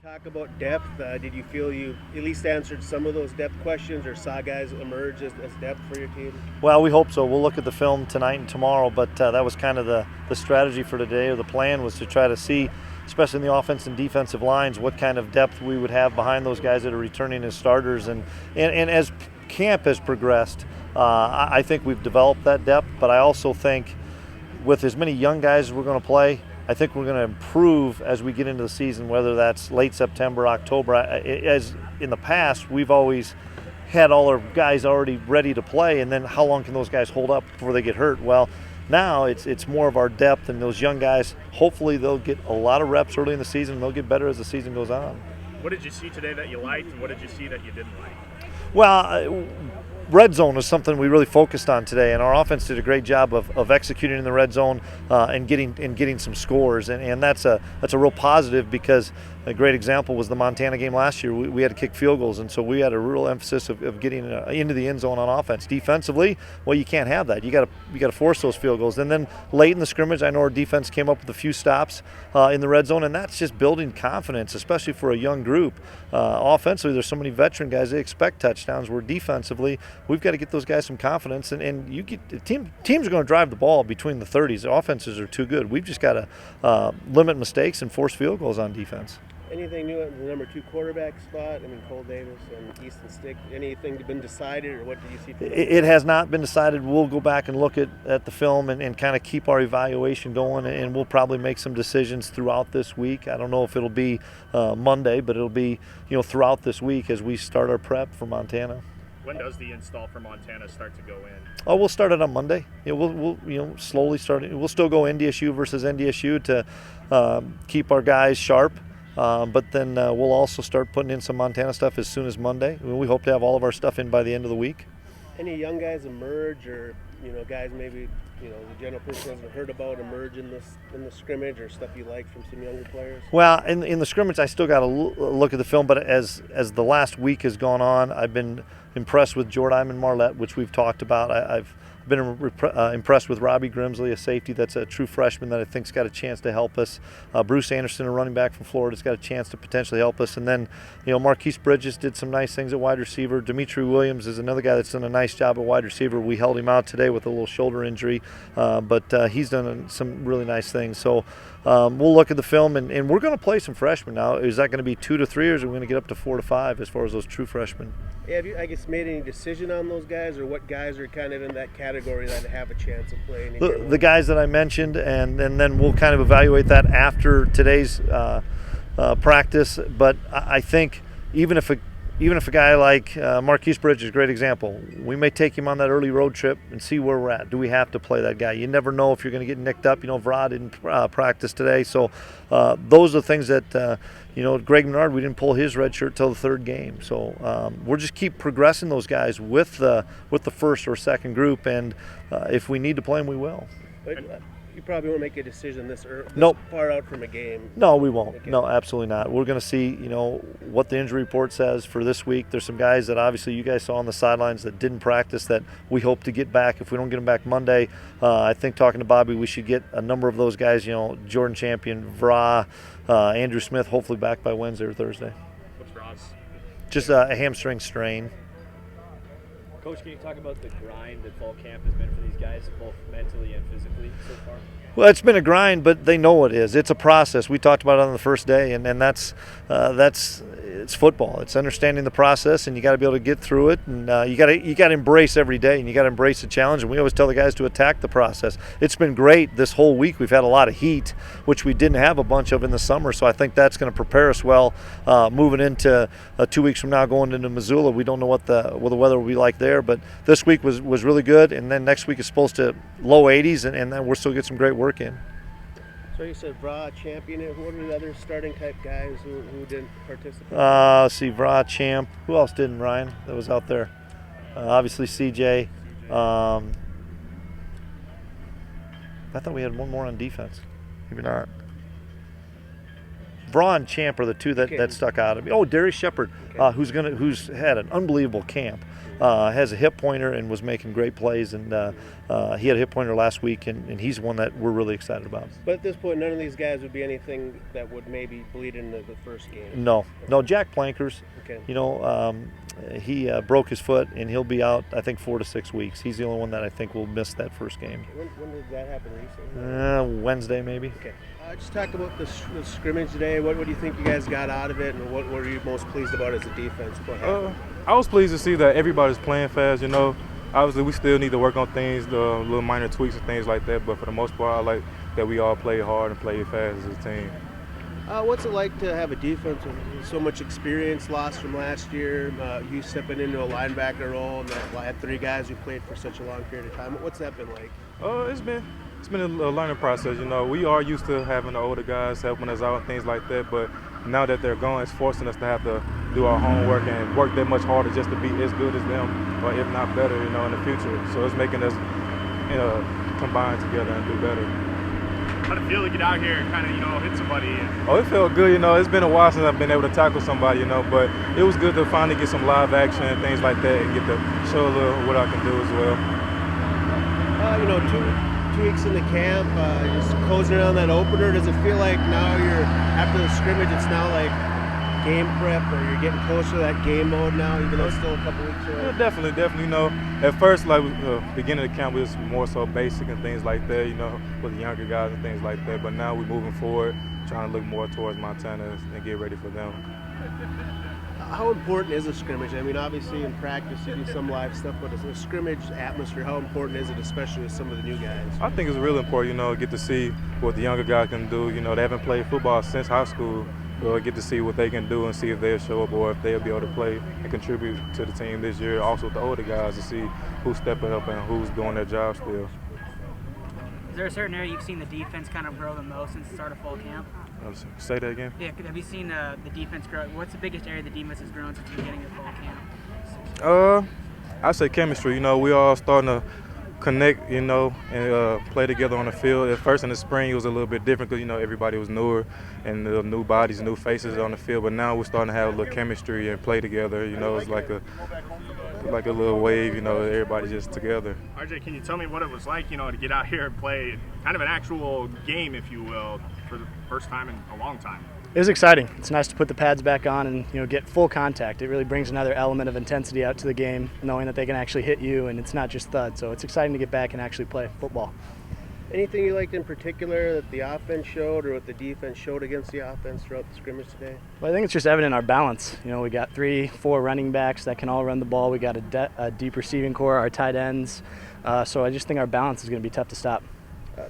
Talk about depth. Did you feel you at least answered some of those depth questions or saw guys emerge as depth for your team? Well, we hope so. We'll look at the film tonight and tomorrow, but that was kind of the strategy for today, or the plan was to try to see, especially in the offense and defensive lines, what kind of depth we would have behind those guys that are returning as starters. And as camp has progressed, I think we've developed that depth, but I also think with as many young guys as we're going to play, I think we're going to improve as we get into the season, whether that's late September, October. As in the past, we've always had all our guys already ready to play, and then how long can those guys hold up before they get hurt? Well, now it's more of our depth, and those young guys, hopefully they'll get a lot of reps early in the season, and they'll get better as the season goes on. What did you see today that you liked, and what did you see that you didn't like? Well, red zone is something we really focused on today, and our offense did a great job of executing in the red zone and getting some scores, and that's a real positive, because a great example was the Montana game last year. We had to kick field goals, and so we had a real emphasis of getting into the end zone on offense. Defensively, well, you can't have that. You got to force those field goals. And then late in the scrimmage, I know our defense came up with a few stops in the red zone, and that's just building confidence, especially for a young group. Offensively, there's so many veteran guys, they expect touchdowns, where defensively, we've got to get those guys some confidence, and you get teams are going to drive the ball between the 30s. The offenses are too good. We've just got to limit mistakes and force field goals on defense. Anything new at the number 2 quarterback spot? I mean, Cole Davis and Easton Stick. Anything been decided, or what do you see? It has not been decided. We'll go back and look at the film and kind of keep our evaluation going, and we'll probably make some decisions throughout this week. I don't know if it'll be Monday, but it'll be throughout this week as we start our prep for Montana. When does the install for Montana start to go in? Oh, we'll start it on Monday. We'll slowly start it. We'll still go NDSU versus NDSU to keep our guys sharp. But then we'll also start putting in some Montana stuff as soon as Monday. We hope to have all of our stuff in by the end of the week. Any young guys emerge, or guys maybe the general person hasn't heard about, emerge in the scrimmage, or stuff you like from some younger players? Well, in the scrimmage, I still got to look at the film, but as the last week has gone on, I've been impressed with Jordan Marlette, which we've talked about. I've been impressed with Robbie Grimsley, a safety that's a true freshman that I think's got a chance to help us. Bruce Anderson, a running back from Florida, has got a chance to potentially help us. And then, Marquise Bridges did some nice things at wide receiver. Dimitri Williams is another guy that's done a nice job at wide receiver. We held him out today with a little shoulder injury, but he's done some really nice things. So we'll look at the film, and we're going to play some freshmen now. Is that going to be 2 to 3, or is it going to get up to 4 to 5 as far as those true freshmen? Yeah, have you, I guess, made any decision on those guys, or what guys are kind of in that category that have a chance of playing? The guys that I mentioned, and then we'll kind of evaluate that after today's practice. But I think even if a guy like Marquise Bridges is a great example, we may take him on that early road trip and see where we're at. Do we have to play that guy? You never know if you're going to get nicked up. Vrod didn't practice today. So those are things that, Greg Menard, we didn't pull his red shirt till the 3rd game. So we'll just keep progressing those guys with the first or second group, and if we need to play them, we will. But you probably won't make a decision this Nope. far out from a game. No, we won't. Okay. No, absolutely not. We're going to see, what the injury report says for this week. There's some guys that obviously you guys saw on the sidelines that didn't practice that we hope to get back. If we don't get them back Monday, I think talking to Bobby, we should get a number of those guys, Jordan Champion, Vra, Andrew Smith, hopefully back by Wednesday or Thursday. What's Vra's? Just a hamstring strain. Coach, can you talk about the grind that fall camp has been for these guys, both mentally and physically so far? Well, it's been a grind, but they know it is. It's a process. We talked about it on the first day, and that's it's football. It's understanding the process, and you got to be able to get through it, and you got to embrace every day, and you got to embrace the challenge. And we always tell the guys to attack the process. It's been great this whole week. We've had a lot of heat, which we didn't have a bunch of in the summer. So I think that's going to prepare us well moving into 2 weeks from now, going into Missoula. We don't know what the weather will be like there, but this week was really good, and then next week is supposed to low 80s, and then we're still get some great work in. So you said Vra, Champion. What are the other starting type guys who didn't participate? See, Vra, Champ. Who else didn't, Ryan, that was out there? Obviously, CJ. I thought we had one more on defense. Maybe not. Vra and Champ are the two that stuck out at me. Oh, Darius Shepard. who's had an unbelievable camp. Has a hip pointer and was making great plays, and he had a hip pointer last week, and he's one that we're really excited about. But at this point, none of these guys would be anything that would maybe bleed into the first game. No, Jack Plankers. Okay. He broke his foot, and he'll be out, I think, 4 to 6 weeks. He's the only one that I think will miss that first game. When did that happen recently? Wednesday, maybe. Okay. Just talk about the scrimmage today. What do you think you guys got out of it, and what were you most pleased about as a defense? I was pleased to see that everybody's playing fast. Obviously we still need to work on things, the little minor tweaks and things like that. But for the most part, I like that we all play hard and play fast as a team. What's it like to have a defense with so much experience lost from last year? You stepping into a linebacker role, and that had 3 guys who played for such a long period of time. What's that been like? It's been a learning process. We are used to having the older guys helping us out and things like that, but now that they're gone, it's forcing us to have to do our homework and work that much harder just to be as good as them, or if not better, in the future. So it's making us, combine together and do better. How'd it feel to get out here and kind of, hit somebody? It felt good. It's been a while since I've been able to tackle somebody, but it was good to finally get some live action and things like that and get to show a little what I can do as well. 2 weeks into camp, just closing in on that opener. Does it feel like now after the scrimmage, it's now like game prep, or you're getting closer to that game mode now, even though it's still a couple weeks away? Yeah, definitely. At first, beginning of the camp, it was more so basic and things like that, with the younger guys and things like that. But now we're moving forward, trying to look more towards Montana and get ready for them. How important is a scrimmage? I mean, obviously in practice you do some live stuff, but as a scrimmage atmosphere, how important is it, especially with some of the new guys? I think it's really important, get to see what the younger guys can do. They haven't played football since high school. Get to see what they can do and see if they'll show up or if they'll be able to play and contribute to the team this year. Also with the older guys, to see who's stepping up and who's doing their job still. Is there a certain area you've seen the defense kind of grow the most since the start of fall camp? Say that again? Yeah, have you seen the defense grow? What's the biggest area the defense has grown since the beginning of fall camp? I say chemistry. We all starting to connect, and play together on the field. At first in the spring it was a little bit different because, everybody was newer and new bodies, new faces on the field. But now we're starting to have a little chemistry and play together. It's like a little wave, everybody just together. RJ, can you tell me what it was like, to get out here and play kind of an actual game, if you will, for the first time in a long time? It was exciting. It's nice to put the pads back on and get full contact. It really brings another element of intensity out to the game, knowing that they can actually hit you and it's not just thud. So it's exciting to get back and actually play football. Anything you liked in particular that the offense showed or what the defense showed against the offense throughout the scrimmage today? Well, I think it's just evident our balance. We got 3-4 running backs that can all run the ball. We got a deep receiving core, our tight ends. So I just think our balance is going to be tough to stop.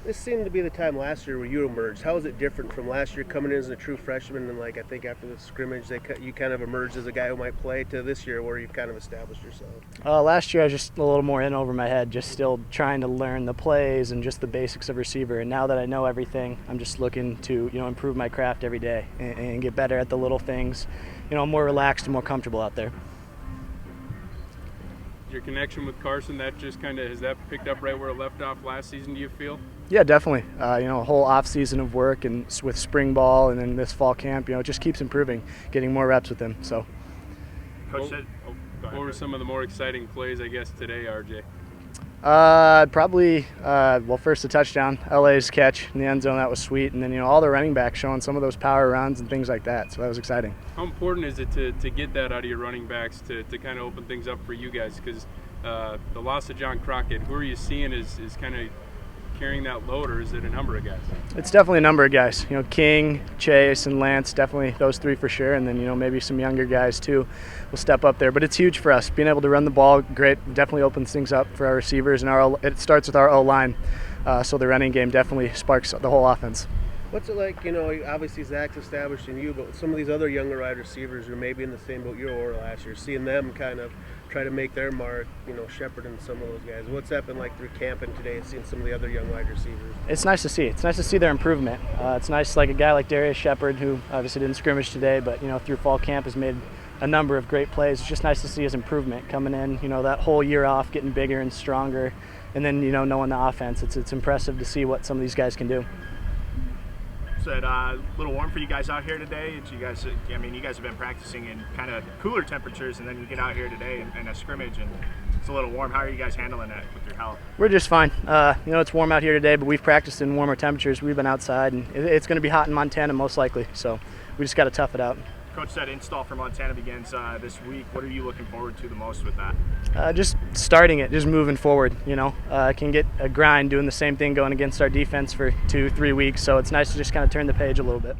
This seemed to be the time last year where you emerged. How is it different from last year coming in as a true freshman and I think after the scrimmage you kind of emerged as a guy who might play to this year where you've kind of established yourself? Last year I was just a little more in over my head, just still trying to learn the plays and just the basics of receiver. And now that I know everything, I'm just looking to improve my craft every day and get better at the little things. More relaxed and more comfortable out there. Your connection with Carson, that just has that picked up right where it left off last season, do you feel? Yeah, definitely. A whole off season of work and with spring ball and then this fall camp, it just keeps improving, getting more reps with him. So, Coach said, what were some of the more exciting plays, I guess, today, RJ? Probably, first the touchdown, LA's catch in the end zone, that was sweet. And then, all the running backs showing some of those power runs and things like that. So that was exciting. How important is it to get that out of your running backs to kind of open things up for you guys? Because the loss of John Crockett, who are you seeing is kind of carrying that load, or is it a number of guys? It's definitely a number of guys. King, Chase, and Lance, definitely those 3 for sure. And then, maybe some younger guys too will step up there. But it's huge for us. Being able to run the ball, great, definitely opens things up for our receivers. And it starts with our O-line. So the running game definitely sparks the whole offense. What's it like, obviously Zach's established in you, but some of these other younger wide receivers who are maybe in the same boat you were last year, seeing them kind of try to make their mark, Shepard and some of those guys. What's that been like through camping today, seeing some of the other young wide receivers? It's nice to see. It's nice to see their improvement. It's nice, like a guy like Darius Shepard, who obviously didn't scrimmage today, but, through fall camp has made a number of great plays. It's just nice to see his improvement coming in, that whole year off, getting bigger and stronger, and then, knowing the offense. It's impressive to see what some of these guys can do. said a little warm for you guys out here today. You guys have been practicing in kind of cooler temperatures, and then you get out here today in a scrimmage, and it's a little warm. How are you guys handling that with your health? We're just fine. It's warm out here today, but we've practiced in warmer temperatures. We've been outside, and it's going to be hot in Montana most likely, so we just got to tough it out. Coach said install for Montana begins this week. What are you looking forward to the most with that? Just starting it, just moving forward. I can get a grind doing the same thing going against our defense for 2-3 weeks, so it's nice to just kind of turn the page a little bit.